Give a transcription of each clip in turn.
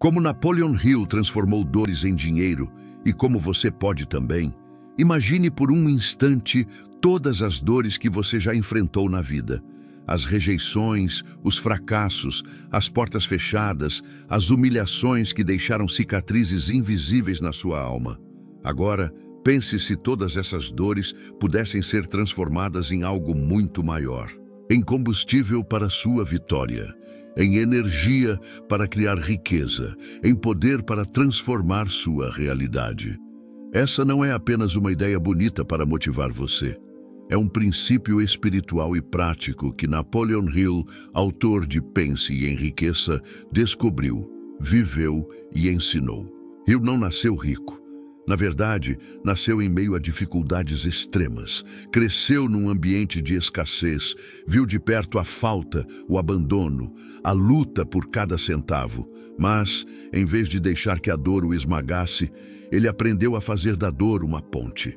Como Napoleon Hill transformou dores em dinheiro e como você pode também, imagine por um instante todas as dores que você já enfrentou na vida. As rejeições, os fracassos, as portas fechadas, as humilhações que deixaram cicatrizes invisíveis na sua alma. Agora, pense se todas essas dores pudessem ser transformadas em algo muito maior. Em combustível para sua vitória, em energia para criar riqueza, em poder para transformar sua realidade. Essa não é apenas uma ideia bonita para motivar você. É um princípio espiritual e prático que Napoleon Hill, autor de Pense e Enriqueça, descobriu, viveu e ensinou. Hill não nasceu rico. Na verdade, nasceu em meio a dificuldades extremas, cresceu num ambiente de escassez, viu de perto a falta, o abandono, a luta por cada centavo. Mas, em vez de deixar que a dor o esmagasse, ele aprendeu a fazer da dor uma ponte.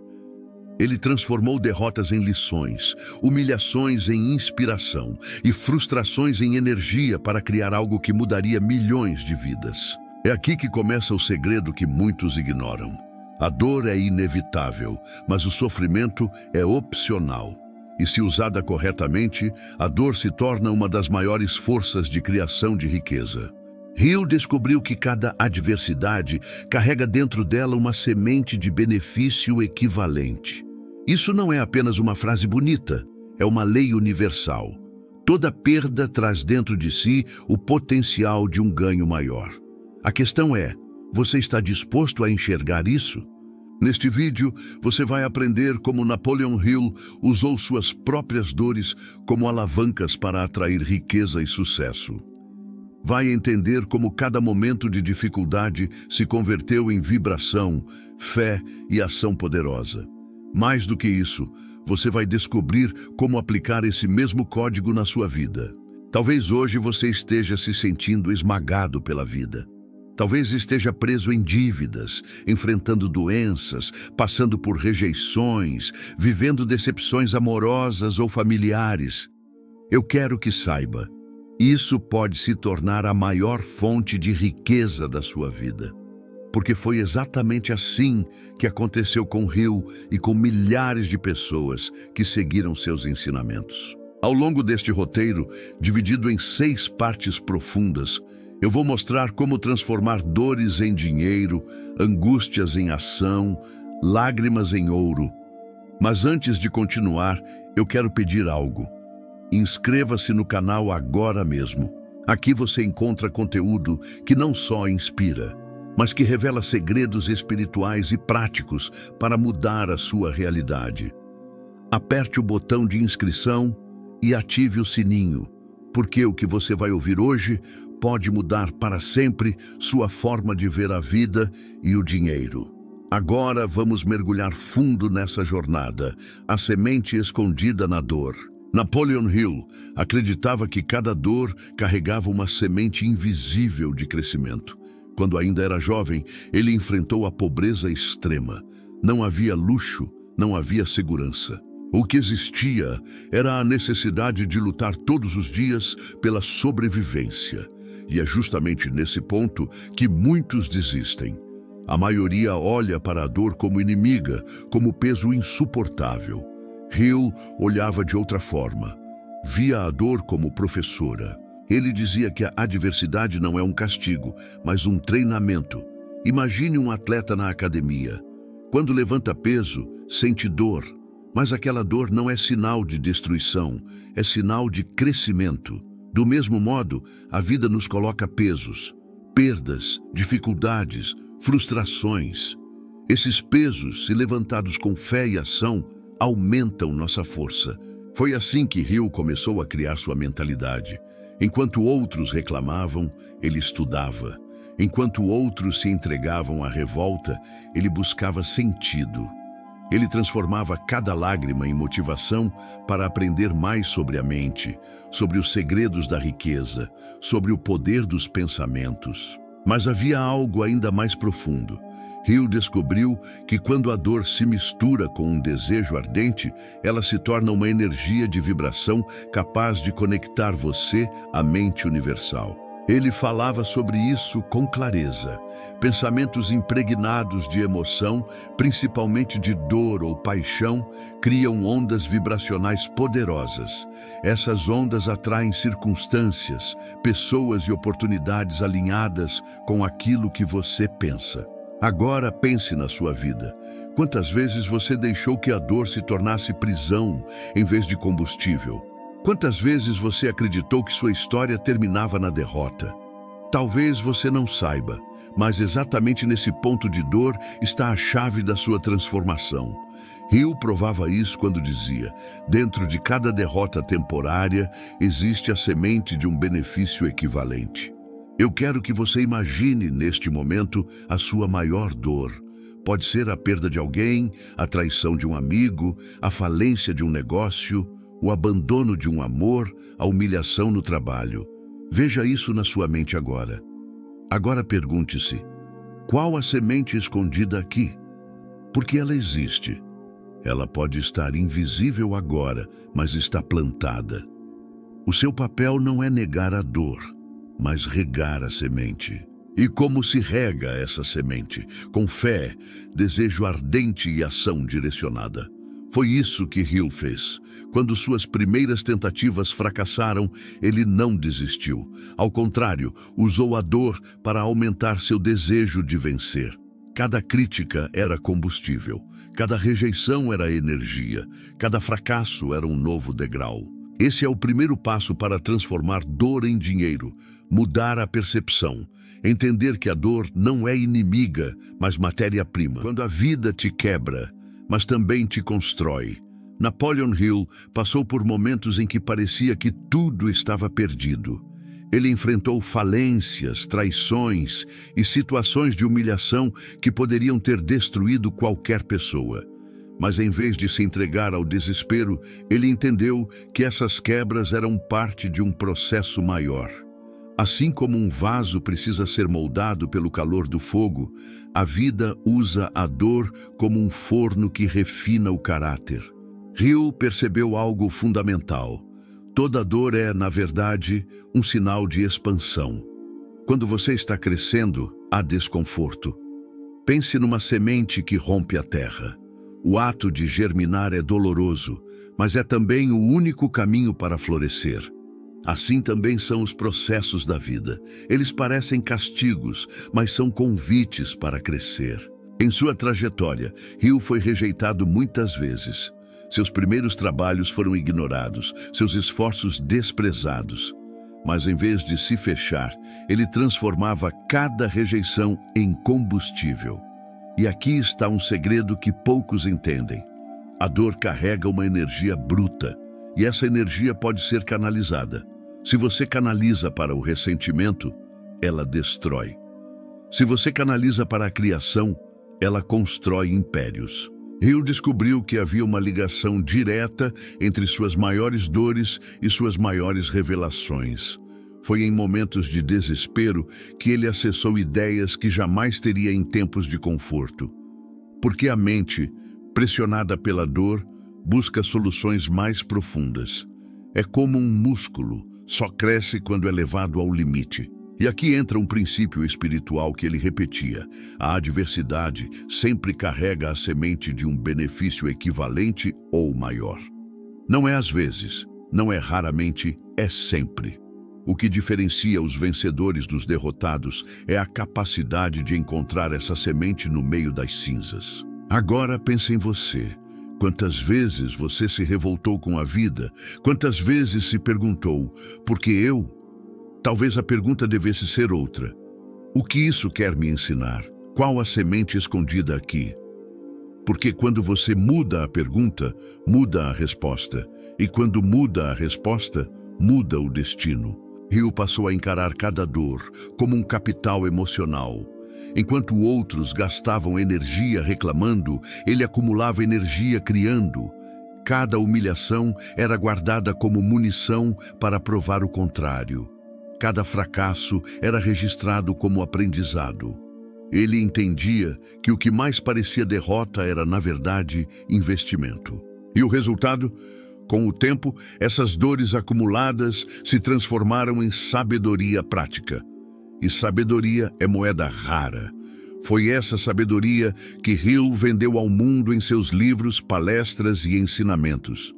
Ele transformou derrotas em lições, humilhações em inspiração e frustrações em energia para criar algo que mudaria milhões de vidas. É aqui que começa o segredo que muitos ignoram. A dor é inevitável, mas o sofrimento é opcional. E se usada corretamente, a dor se torna uma das maiores forças de criação de riqueza. Hill descobriu que cada adversidade carrega dentro dela uma semente de benefício equivalente. Isso não é apenas uma frase bonita, é uma lei universal. Toda perda traz dentro de si o potencial de um ganho maior. A questão é, você está disposto a enxergar isso? Neste vídeo, você vai aprender como Napoleon Hill usou suas próprias dores como alavancas para atrair riqueza e sucesso. Vai entender como cada momento de dificuldade se converteu em vibração, fé e ação poderosa. Mais do que isso, você vai descobrir como aplicar esse mesmo código na sua vida. Talvez hoje você esteja se sentindo esmagado pela vida. Talvez esteja preso em dívidas, enfrentando doenças, passando por rejeições, vivendo decepções amorosas ou familiares. Eu quero que saiba, isso pode se tornar a maior fonte de riqueza da sua vida. Porque foi exatamente assim que aconteceu com Hill e com milhares de pessoas que seguiram seus ensinamentos. Ao longo deste roteiro, dividido em 6 partes profundas, eu vou mostrar como transformar dores em dinheiro, angústias em ação, lágrimas em ouro. Mas antes de continuar, eu quero pedir algo. Inscreva-se no canal agora mesmo. Aqui você encontra conteúdo que não só inspira, mas que revela segredos espirituais e práticos para mudar a sua realidade. Aperte o botão de inscrição e ative o sininho, porque o que você vai ouvir hoje pode mudar para sempre sua forma de ver a vida e o dinheiro. Agora vamos mergulhar fundo nessa jornada, a semente escondida na dor. Napoleon Hill acreditava que cada dor carregava uma semente invisível de crescimento. Quando ainda era jovem, ele enfrentou a pobreza extrema. Não havia luxo, não havia segurança. O que existia era a necessidade de lutar todos os dias pela sobrevivência. E é justamente nesse ponto que muitos desistem. A maioria olha para a dor como inimiga, como peso insuportável. Hill olhava de outra forma. Via a dor como professora. Ele dizia que a adversidade não é um castigo, mas um treinamento. Imagine um atleta na academia. Quando levanta peso, sente dor. Mas aquela dor não é sinal de destruição, é sinal de crescimento. Do mesmo modo, a vida nos coloca pesos, perdas, dificuldades, frustrações. Esses pesos, se levantados com fé e ação, aumentam nossa força. Foi assim que Hill começou a criar sua mentalidade. Enquanto outros reclamavam, ele estudava. Enquanto outros se entregavam à revolta, ele buscava sentido. Ele transformava cada lágrima em motivação para aprender mais sobre a mente, sobre os segredos da riqueza, sobre o poder dos pensamentos. Mas havia algo ainda mais profundo. Hill descobriu que quando a dor se mistura com um desejo ardente, ela se torna uma energia de vibração capaz de conectar você à mente universal. Ele falava sobre isso com clareza. Pensamentos impregnados de emoção, principalmente de dor ou paixão, criam ondas vibracionais poderosas. Essas ondas atraem circunstâncias, pessoas e oportunidades alinhadas com aquilo que você pensa. Agora pense na sua vida. Quantas vezes você deixou que a dor se tornasse prisão em vez de combustível? Quantas vezes você acreditou que sua história terminava na derrota? Talvez você não saiba, mas exatamente nesse ponto de dor está a chave da sua transformação. Hill provava isso quando dizia: dentro de cada derrota temporária existe a semente de um benefício equivalente. Eu quero que você imagine neste momento a sua maior dor. Pode ser a perda de alguém, a traição de um amigo, a falência de um negócio, o abandono de um amor, a humilhação no trabalho. Veja isso na sua mente agora. Agora pergunte-se: qual a semente escondida aqui? Porque ela existe. Ela pode estar invisível agora, mas está plantada. O seu papel não é negar a dor, mas regar a semente. E como se rega essa semente? Com fé, desejo ardente e ação direcionada. Foi isso que Hill fez. Quando suas primeiras tentativas fracassaram, ele não desistiu. Ao contrário, usou a dor para aumentar seu desejo de vencer. Cada crítica era combustível, cada rejeição era energia, cada fracasso era um novo degrau. Esse é o primeiro passo para transformar dor em dinheiro, mudar a percepção, entender que a dor não é inimiga, mas matéria-prima. Quando a vida te quebra, mas também te constrói. Napoleon Hill passou por momentos em que parecia que tudo estava perdido. Ele enfrentou falências, traições e situações de humilhação que poderiam ter destruído qualquer pessoa. Mas em vez de se entregar ao desespero, ele entendeu que essas quebras eram parte de um processo maior. Assim como um vaso precisa ser moldado pelo calor do fogo, a vida usa a dor como um forno que refina o caráter. Hill percebeu algo fundamental. Toda dor é, na verdade, um sinal de expansão. Quando você está crescendo, há desconforto. Pense numa semente que rompe a terra. O ato de germinar é doloroso, mas é também o único caminho para florescer. Assim também são os processos da vida. Eles parecem castigos, mas são convites para crescer. Em sua trajetória, Hill foi rejeitado muitas vezes. Seus primeiros trabalhos foram ignorados, seus esforços desprezados. Mas em vez de se fechar, ele transformava cada rejeição em combustível. E aqui está um segredo que poucos entendem. A dor carrega uma energia bruta, e essa energia pode ser canalizada. Se você canaliza para o ressentimento, ela destrói. Se você canaliza para a criação, ela constrói impérios. Hill descobriu que havia uma ligação direta entre suas maiores dores e suas maiores revelações. Foi em momentos de desespero que ele acessou ideias que jamais teria em tempos de conforto. Porque a mente, pressionada pela dor, busca soluções mais profundas. É como um músculo, só cresce quando é levado ao limite. E aqui entra um princípio espiritual que ele repetia: a adversidade sempre carrega a semente de um benefício equivalente ou maior. Não é às vezes, não é raramente, é sempre. O que diferencia os vencedores dos derrotados é a capacidade de encontrar essa semente no meio das cinzas. Agora pense em você. Quantas vezes você se revoltou com a vida? Quantas vezes se perguntou: por que eu? Talvez a pergunta devesse ser outra. O que isso quer me ensinar? Qual a semente escondida aqui? Porque quando você muda a pergunta, muda a resposta. E quando muda a resposta, muda o destino. Hill passou a encarar cada dor como um capital emocional. Enquanto outros gastavam energia reclamando, ele acumulava energia criando. Cada humilhação era guardada como munição para provar o contrário. Cada fracasso era registrado como aprendizado. Ele entendia que o que mais parecia derrota era, na verdade, investimento. E o resultado? Com o tempo, essas dores acumuladas se transformaram em sabedoria prática. E sabedoria é moeda rara. Foi essa sabedoria que Hill vendeu ao mundo em seus livros, palestras e ensinamentos.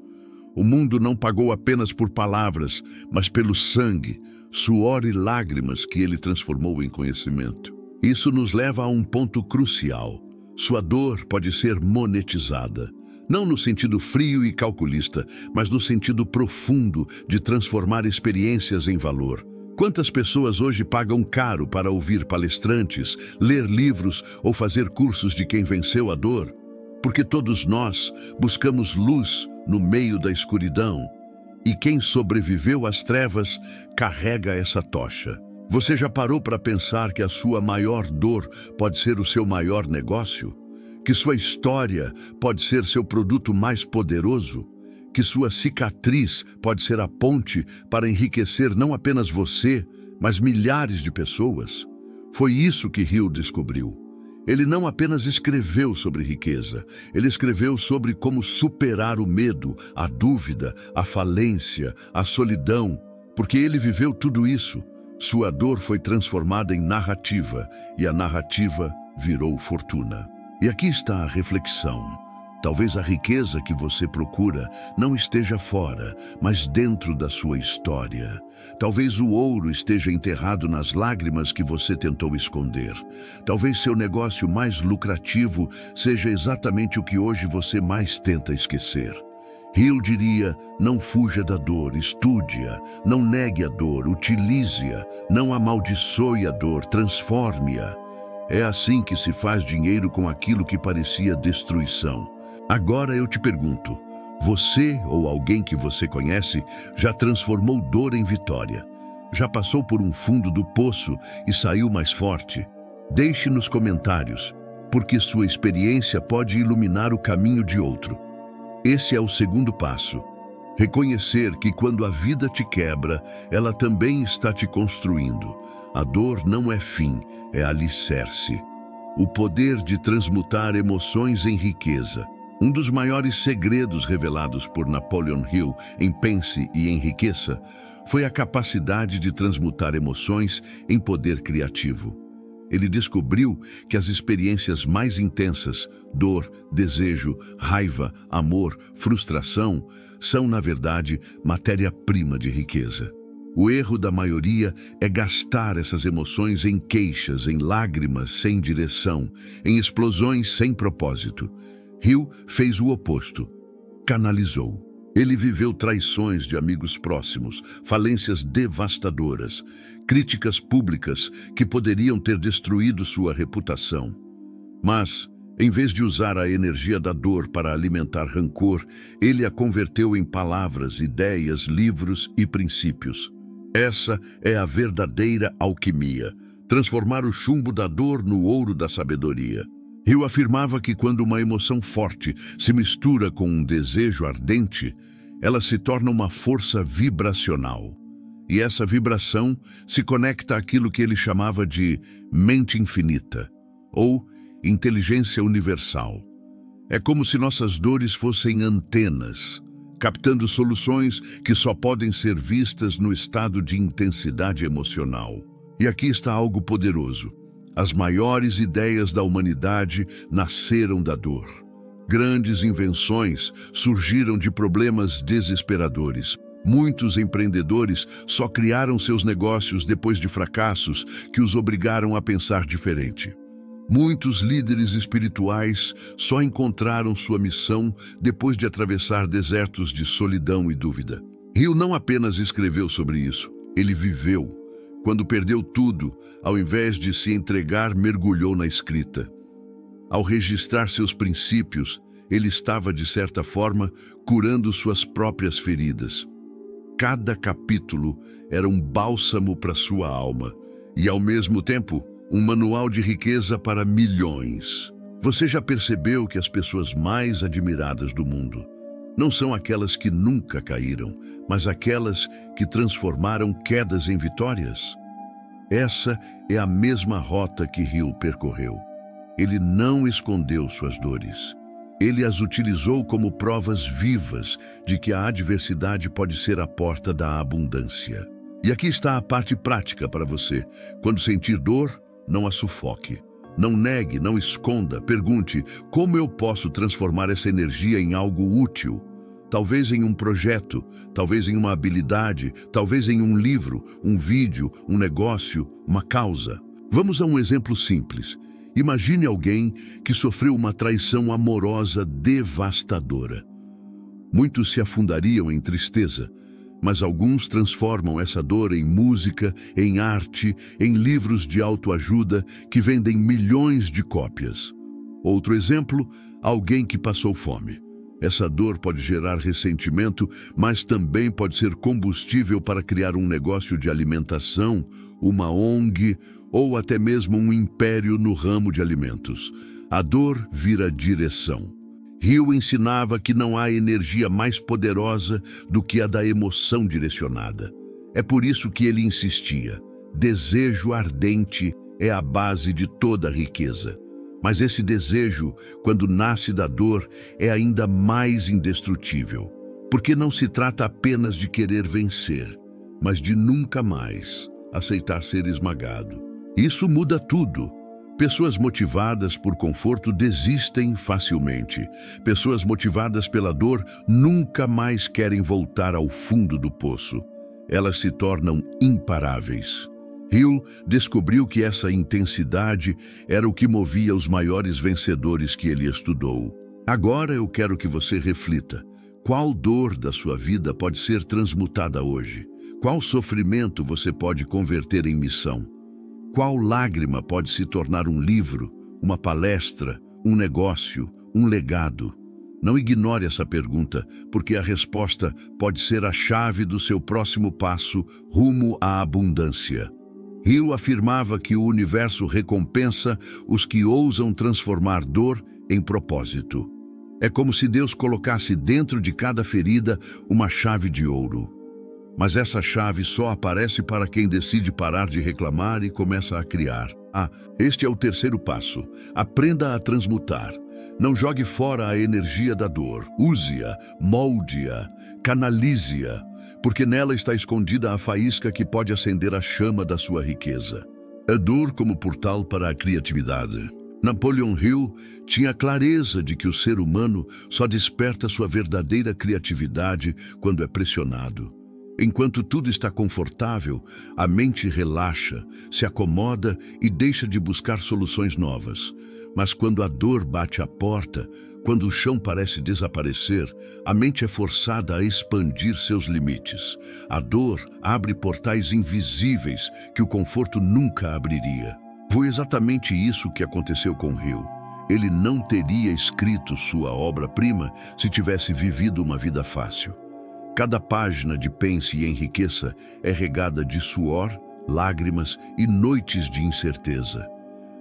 O mundo não pagou apenas por palavras, mas pelo sangue, suor e lágrimas que ele transformou em conhecimento. Isso nos leva a um ponto crucial. Sua dor pode ser monetizada. Não no sentido frio e calculista, mas no sentido profundo de transformar experiências em valor. Quantas pessoas hoje pagam caro para ouvir palestrantes, ler livros ou fazer cursos de quem venceu a dor? Porque todos nós buscamos luz no meio da escuridão. E quem sobreviveu às trevas carrega essa tocha. Você já parou para pensar que a sua maior dor pode ser o seu maior negócio? Que sua história pode ser seu produto mais poderoso? Que sua cicatriz pode ser a ponte para enriquecer não apenas você, mas milhares de pessoas? Foi isso que Hill descobriu. Ele não apenas escreveu sobre riqueza, ele escreveu sobre como superar o medo, a dúvida, a falência, a solidão, porque ele viveu tudo isso. Sua dor foi transformada em narrativa e a narrativa virou fortuna. E aqui está a reflexão. Talvez a riqueza que você procura não esteja fora, mas dentro da sua história. Talvez o ouro esteja enterrado nas lágrimas que você tentou esconder. Talvez seu negócio mais lucrativo seja exatamente o que hoje você mais tenta esquecer. Hill diria: não fuja da dor, estude-a, não negue a dor, utilize-a, não amaldiçoe a dor, transforme-a. É assim que se faz dinheiro com aquilo que parecia destruição. Agora eu te pergunto, você ou alguém que você conhece já transformou dor em vitória? Já passou por um fundo do poço e saiu mais forte? Deixe nos comentários, porque sua experiência pode iluminar o caminho de outro. Esse é o segundo passo. Reconhecer que quando a vida te quebra, ela também está te construindo. A dor não é fim, é alicerce. O poder de transmutar emoções em riqueza. Um dos maiores segredos revelados por Napoleon Hill em Pense e Enriqueça foi a capacidade de transmutar emoções em poder criativo. Ele descobriu que as experiências mais intensas, dor, desejo, raiva, amor, frustração, são, na verdade, matéria-prima de riqueza. O erro da maioria é gastar essas emoções em queixas, em lágrimas sem direção, em explosões sem propósito. Hill fez o oposto. Canalizou. Ele viveu traições de amigos próximos, falências devastadoras, críticas públicas que poderiam ter destruído sua reputação. Mas, em vez de usar a energia da dor para alimentar rancor, ele a converteu em palavras, ideias, livros e princípios. Essa é a verdadeira alquimia, transformar o chumbo da dor no ouro da sabedoria. Hill afirmava que quando uma emoção forte se mistura com um desejo ardente, ela se torna uma força vibracional. E essa vibração se conecta àquilo que ele chamava de mente infinita, ou inteligência universal. É como se nossas dores fossem antenas, captando soluções que só podem ser vistas no estado de intensidade emocional. E aqui está algo poderoso. As maiores ideias da humanidade nasceram da dor. Grandes invenções surgiram de problemas desesperadores. Muitos empreendedores só criaram seus negócios depois de fracassos que os obrigaram a pensar diferente. Muitos líderes espirituais só encontraram sua missão depois de atravessar desertos de solidão e dúvida. Hill não apenas escreveu sobre isso, ele viveu. Quando perdeu tudo, ao invés de se entregar, mergulhou na escrita. Ao registrar seus princípios, ele estava, de certa forma, curando suas próprias feridas. Cada capítulo era um bálsamo para sua alma e, ao mesmo tempo, um manual de riqueza para milhões. Você já percebeu que as pessoas mais admiradas do mundo não são aquelas que nunca caíram, mas aquelas que transformaram quedas em vitórias? Essa é a mesma rota que Hill percorreu. Ele não escondeu suas dores. Ele as utilizou como provas vivas de que a adversidade pode ser a porta da abundância. E aqui está a parte prática para você. Quando sentir dor, não a sufoque. Não negue, não esconda. Pergunte: como eu posso transformar essa energia em algo útil? Talvez em um projeto, talvez em uma habilidade, talvez em um livro, um vídeo, um negócio, uma causa. Vamos a um exemplo simples. Imagine alguém que sofreu uma traição amorosa devastadora. Muitos se afundariam em tristeza, mas alguns transformam essa dor em música, em arte, em livros de autoajuda que vendem milhões de cópias. Outro exemplo, alguém que passou fome. Essa dor pode gerar ressentimento, mas também pode ser combustível para criar um negócio de alimentação, uma ONG ou até mesmo um império no ramo de alimentos. A dor vira direção. Hill ensinava que não há energia mais poderosa do que a da emoção direcionada. É por isso que ele insistia: desejo ardente é a base de toda a riqueza. Mas esse desejo, quando nasce da dor, é ainda mais indestrutível, porque não se trata apenas de querer vencer, mas de nunca mais aceitar ser esmagado. Isso muda tudo. Pessoas motivadas por conforto desistem facilmente. Pessoas motivadas pela dor nunca mais querem voltar ao fundo do poço. Elas se tornam imparáveis. Hill descobriu que essa intensidade era o que movia os maiores vencedores que ele estudou. Agora eu quero que você reflita. Qual dor da sua vida pode ser transmutada hoje? Qual sofrimento você pode converter em missão? Qual lágrima pode se tornar um livro, uma palestra, um negócio, um legado? Não ignore essa pergunta, porque a resposta pode ser a chave do seu próximo passo rumo à abundância. Hill afirmava que o universo recompensa os que ousam transformar dor em propósito. É como se Deus colocasse dentro de cada ferida uma chave de ouro. Mas essa chave só aparece para quem decide parar de reclamar e começa a criar. Este é o terceiro passo. Aprenda a transmutar. Não jogue fora a energia da dor. Use-a, molde-a, canalize-a, porque nela está escondida a faísca que pode acender a chama da sua riqueza. A dor como portal para a criatividade. Napoleon Hill tinha clareza de que o ser humano só desperta sua verdadeira criatividade quando é pressionado. Enquanto tudo está confortável, a mente relaxa, se acomoda e deixa de buscar soluções novas. Mas quando a dor bate à porta, quando o chão parece desaparecer, a mente é forçada a expandir seus limites. A dor abre portais invisíveis que o conforto nunca abriria. Foi exatamente isso que aconteceu com Hill. Ele não teria escrito sua obra-prima se tivesse vivido uma vida fácil. Cada página de Pense e Enriqueça é regada de suor, lágrimas e noites de incerteza.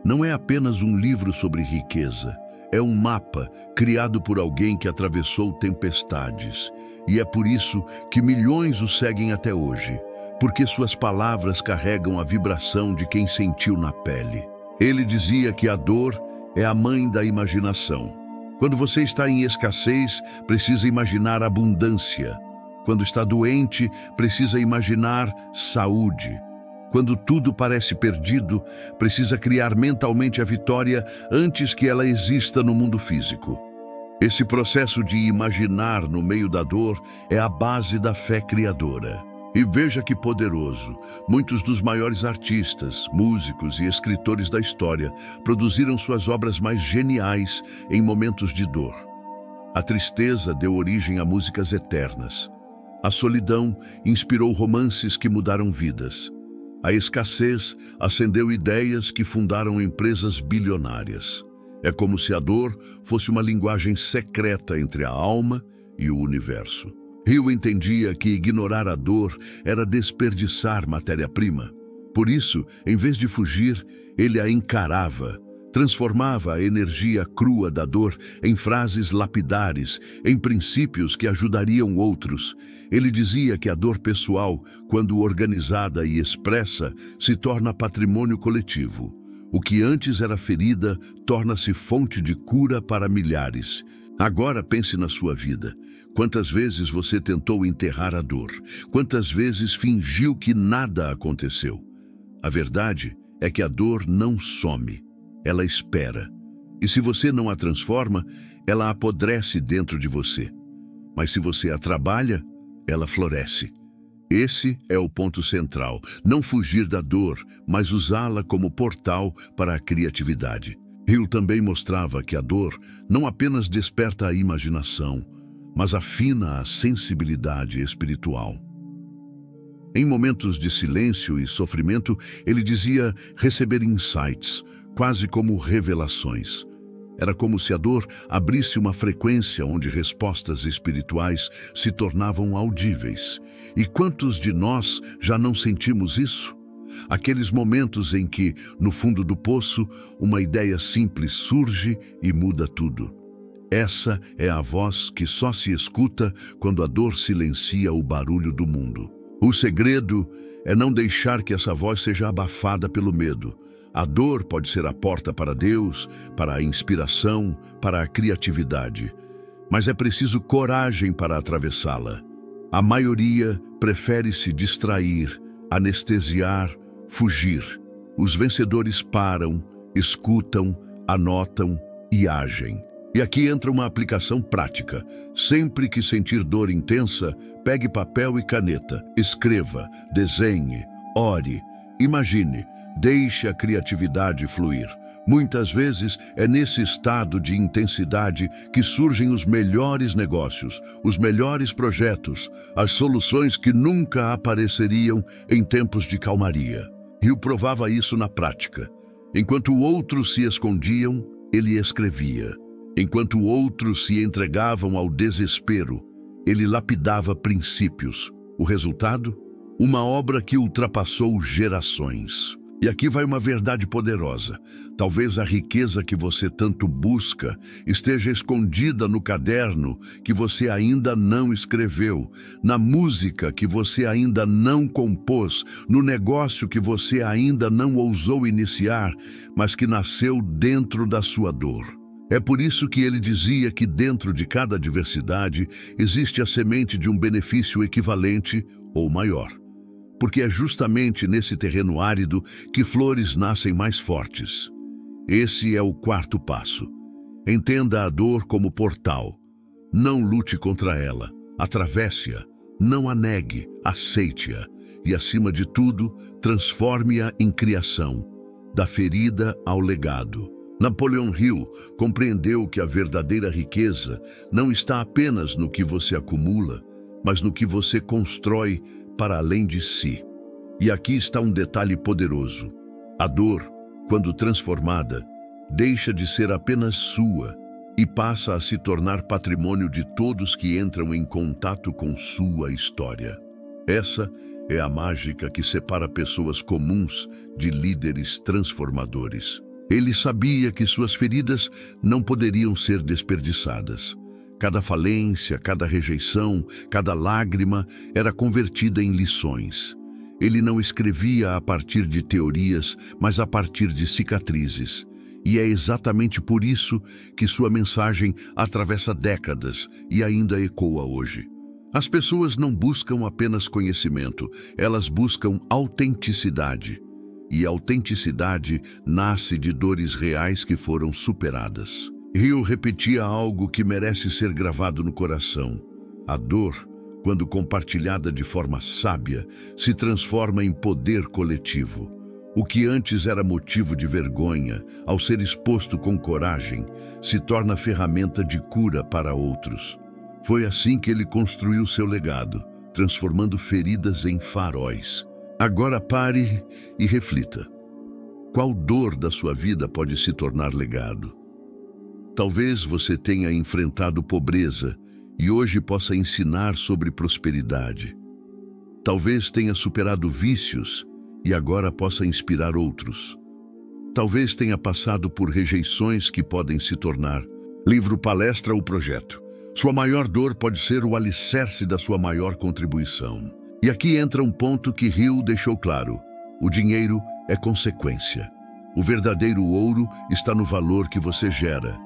Não é apenas um livro sobre riqueza, é um mapa criado por alguém que atravessou tempestades. E é por isso que milhões o seguem até hoje, porque suas palavras carregam a vibração de quem sentiu na pele. Ele dizia que a dor é a mãe da imaginação. Quando você está em escassez, precisa imaginar abundância. Quando está doente, precisa imaginar saúde. Quando tudo parece perdido, precisa criar mentalmente a vitória antes que ela exista no mundo físico. Esse processo de imaginar no meio da dor é a base da fé criadora. E veja que poderoso, muitos dos maiores artistas, músicos e escritores da história produziram suas obras mais geniais em momentos de dor. A tristeza deu origem a músicas eternas. A solidão inspirou romances que mudaram vidas. A escassez acendeu ideias que fundaram empresas bilionárias. É como se a dor fosse uma linguagem secreta entre a alma e o universo. Hill entendia que ignorar a dor era desperdiçar matéria-prima. Por isso, em vez de fugir, ele a encarava. Transformava a energia crua da dor em frases lapidares, em princípios que ajudariam outros. Ele dizia que a dor pessoal, quando organizada e expressa, se torna patrimônio coletivo. O que antes era ferida torna-se fonte de cura para milhares. Agora pense na sua vida. Quantas vezes você tentou enterrar a dor? Quantas vezes fingiu que nada aconteceu? A verdade é que a dor não some, ela espera. E se você não a transforma, ela apodrece dentro de você. Mas se você a trabalha, ela floresce. Esse é o ponto central. Não fugir da dor, mas usá-la como portal para a criatividade. Hill também mostrava que a dor não apenas desperta a imaginação, mas afina a sensibilidade espiritual. Em momentos de silêncio e sofrimento, ele dizia receber insights, quase como revelações. Era como se a dor abrisse uma frequência onde respostas espirituais se tornavam audíveis. E quantos de nós já não sentimos isso? Aqueles momentos em que, no fundo do poço, uma ideia simples surge e muda tudo. Essa é a voz que só se escuta quando a dor silencia o barulho do mundo. O segredo é não deixar que essa voz seja abafada pelo medo. A dor pode ser a porta para Deus, para a inspiração, para a criatividade. Mas é preciso coragem para atravessá-la. A maioria prefere se distrair, anestesiar, fugir. Os vencedores param, escutam, anotam e agem. E aqui entra uma aplicação prática. Sempre que sentir dor intensa, pegue papel e caneta, escreva, desenhe, ore, imagine, deixe a criatividade fluir. Muitas vezes é nesse estado de intensidade que surgem os melhores negócios, os melhores projetos, as soluções que nunca apareceriam em tempos de calmaria. Hill provava isso na prática. Enquanto outros se escondiam, ele escrevia. Enquanto outros se entregavam ao desespero, ele lapidava princípios. O resultado? Uma obra que ultrapassou gerações. E aqui vai uma verdade poderosa. Talvez a riqueza que você tanto busca esteja escondida no caderno que você ainda não escreveu, na música que você ainda não compôs, no negócio que você ainda não ousou iniciar, mas que nasceu dentro da sua dor. É por isso que ele dizia que dentro de cada adversidade existe a semente de um benefício equivalente ou maior. Porque é justamente nesse terreno árido que flores nascem mais fortes. Esse é o quarto passo. Entenda a dor como portal. Não lute contra ela, atravesse-a, não a negue, aceite-a e, acima de tudo, transforme-a em criação, da ferida ao legado. Napoleon Hill compreendeu que a verdadeira riqueza não está apenas no que você acumula, mas no que você constrói para além de si. E aqui está um detalhe poderoso. A dor, quando transformada, deixa de ser apenas sua e passa a se tornar patrimônio de todos que entram em contato com sua história. Essa é a mágica que separa pessoas comuns de líderes transformadores. Ele sabia que suas feridas não poderiam ser desperdiçadas. Cada falência, cada rejeição, cada lágrima era convertida em lições. Ele não escrevia a partir de teorias, mas a partir de cicatrizes. E é exatamente por isso que sua mensagem atravessa décadas e ainda ecoa hoje. As pessoas não buscam apenas conhecimento, elas buscam autenticidade. E a autenticidade nasce de dores reais que foram superadas. Hill repetia algo que merece ser gravado no coração. A dor, quando compartilhada de forma sábia, se transforma em poder coletivo. O que antes era motivo de vergonha, ao ser exposto com coragem, se torna ferramenta de cura para outros. Foi assim que ele construiu seu legado, transformando feridas em faróis. Agora pare e reflita. Qual dor da sua vida pode se tornar legado? Talvez você tenha enfrentado pobreza e hoje possa ensinar sobre prosperidade. Talvez tenha superado vícios e agora possa inspirar outros. Talvez tenha passado por rejeições que podem se tornar livro, palestra ou projeto. Sua maior dor pode ser o alicerce da sua maior contribuição. E aqui entra um ponto que Hill deixou claro. O dinheiro é consequência. O verdadeiro ouro está no valor que você gera.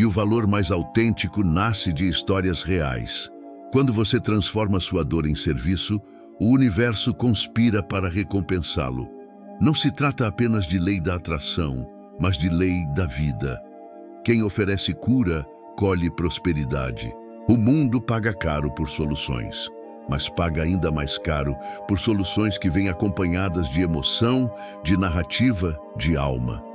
E o valor mais autêntico nasce de histórias reais. Quando você transforma sua dor em serviço, o universo conspira para recompensá-lo. Não se trata apenas de lei da atração, mas de lei da vida. Quem oferece cura, colhe prosperidade. O mundo paga caro por soluções, mas paga ainda mais caro por soluções que vêm acompanhadas de emoção, de narrativa, de alma.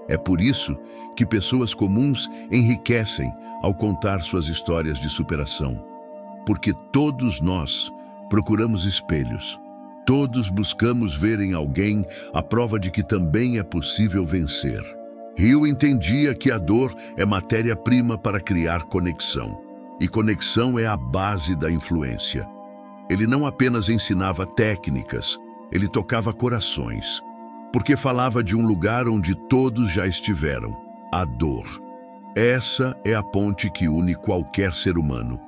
É por isso que pessoas comuns enriquecem ao contar suas histórias de superação. Porque todos nós procuramos espelhos. Todos buscamos ver em alguém a prova de que também é possível vencer. Hill entendia que a dor é matéria-prima para criar conexão. E conexão é a base da influência. Ele não apenas ensinava técnicas, ele tocava corações. Porque falava de um lugar onde todos já estiveram, a dor. Essa é a ponte que une qualquer ser humano.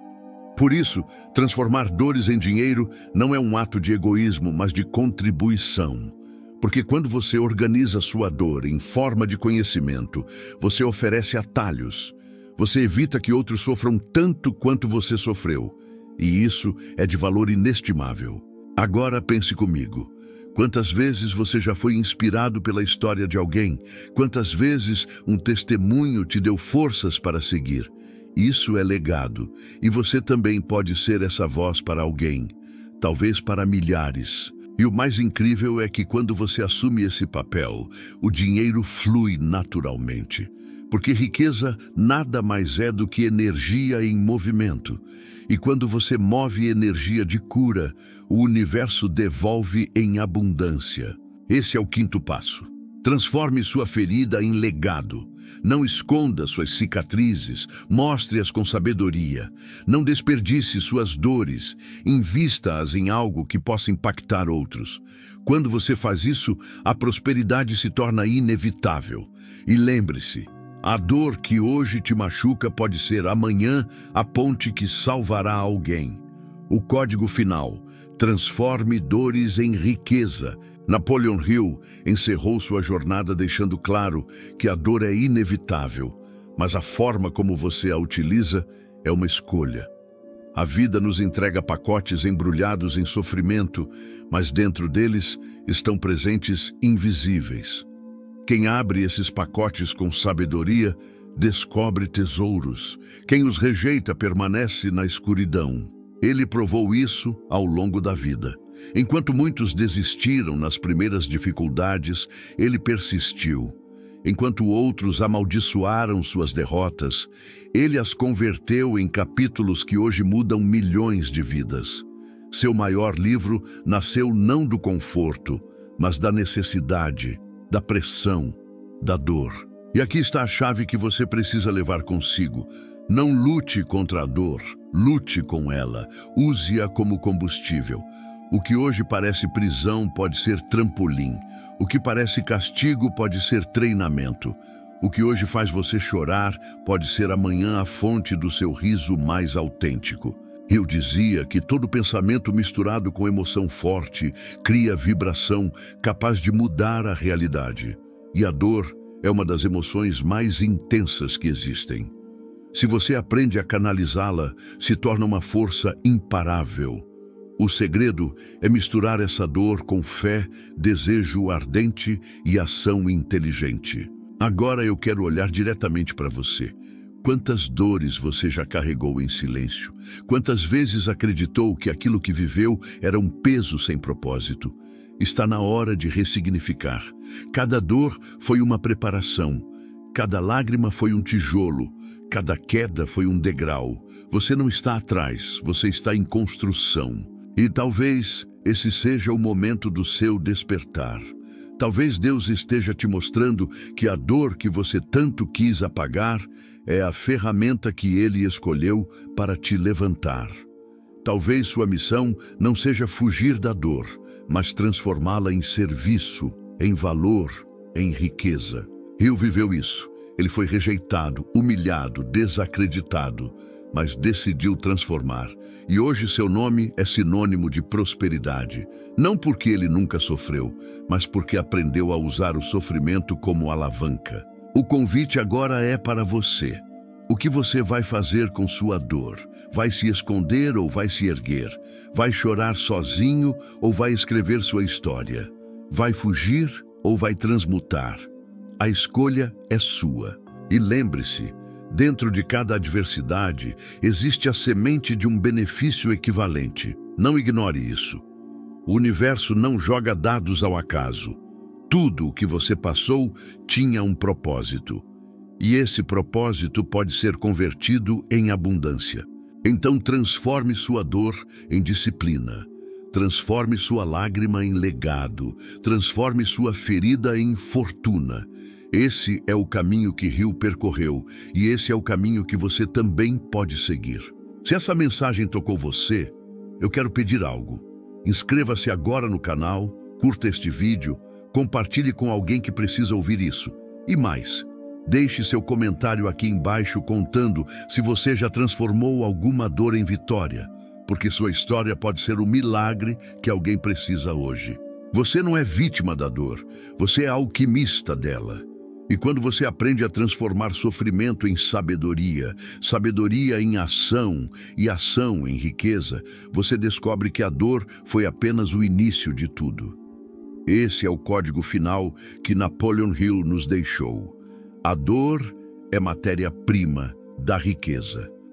Por isso, transformar dores em dinheiro não é um ato de egoísmo, mas de contribuição. Porque quando você organiza sua dor em forma de conhecimento, você oferece atalhos. Você evita que outros sofram tanto quanto você sofreu. E isso é de valor inestimável. Agora pense comigo. Quantas vezes você já foi inspirado pela história de alguém? Quantas vezes um testemunho te deu forças para seguir? Isso é legado, e você também pode ser essa voz para alguém, talvez para milhares. E o mais incrível é que quando você assume esse papel, o dinheiro flui naturalmente. Porque riqueza nada mais é do que energia em movimento. E quando você move energia de cura, o universo devolve em abundância. Esse é o quinto passo. Transforme sua ferida em legado. Não esconda suas cicatrizes, mostre-as com sabedoria. Não desperdice suas dores, invista-as em algo que possa impactar outros. Quando você faz isso, a prosperidade se torna inevitável. E lembre-se, a dor que hoje te machuca pode ser amanhã a ponte que salvará alguém. O código final: transforme dores em riqueza. Napoleon Hill encerrou sua jornada deixando claro que a dor é inevitável, mas a forma como você a utiliza é uma escolha. A vida nos entrega pacotes embrulhados em sofrimento, mas dentro deles estão presentes invisíveis. Quem abre esses pacotes com sabedoria descobre tesouros. Quem os rejeita permanece na escuridão. Ele provou isso ao longo da vida. Enquanto muitos desistiram nas primeiras dificuldades, ele persistiu. Enquanto outros amaldiçoaram suas derrotas, ele as converteu em capítulos que hoje mudam milhões de vidas. Seu maior livro nasceu não do conforto, mas da necessidade, da pressão, da dor. E aqui está a chave que você precisa levar consigo. Não lute contra a dor, lute com ela, use-a como combustível. O que hoje parece prisão pode ser trampolim. O que parece castigo pode ser treinamento. O que hoje faz você chorar pode ser amanhã a fonte do seu riso mais autêntico. Eu dizia que todo pensamento misturado com emoção forte cria vibração capaz de mudar a realidade. E a dor é uma das emoções mais intensas que existem. Se você aprende a canalizá-la, se torna uma força imparável. O segredo é misturar essa dor com fé, desejo ardente e ação inteligente. Agora eu quero olhar diretamente para você. Quantas dores você já carregou em silêncio? Quantas vezes acreditou que aquilo que viveu era um peso sem propósito? Está na hora de ressignificar. Cada dor foi uma preparação. Cada lágrima foi um tijolo. Cada queda foi um degrau. Você não está atrás, você está em construção. E talvez esse seja o momento do seu despertar. Talvez Deus esteja te mostrando que a dor que você tanto quis apagar é a ferramenta que Ele escolheu para te levantar. Talvez sua missão não seja fugir da dor, mas transformá-la em serviço, em valor, em riqueza. Hill viveu isso. Ele foi rejeitado, humilhado, desacreditado, mas decidiu transformar. E hoje seu nome é sinônimo de prosperidade. Não porque ele nunca sofreu, mas porque aprendeu a usar o sofrimento como alavanca. O convite agora é para você. O que você vai fazer com sua dor? Vai se esconder ou vai se erguer? Vai chorar sozinho ou vai escrever sua história? Vai fugir ou vai transmutar? A escolha é sua. E lembre-se, dentro de cada adversidade existe a semente de um benefício equivalente. Não ignore isso. O universo não joga dados ao acaso. Tudo o que você passou tinha um propósito. E esse propósito pode ser convertido em abundância. Então transforme sua dor em disciplina. Transforme sua lágrima em legado. Transforme sua ferida em fortuna. Esse é o caminho que Rio percorreu e esse é o caminho que você também pode seguir. Se essa mensagem tocou você, eu quero pedir algo. Inscreva-se agora no canal, curta este vídeo, compartilhe com alguém que precisa ouvir isso. E mais, deixe seu comentário aqui embaixo contando se você já transformou alguma dor em vitória, porque sua história pode ser o milagre que alguém precisa hoje. Você não é vítima da dor, você é alquimista dela. E quando você aprende a transformar sofrimento em sabedoria, sabedoria em ação e ação em riqueza, você descobre que a dor foi apenas o início de tudo. Esse é o código final que Napoleon Hill nos deixou. A dor é matéria-prima da riqueza.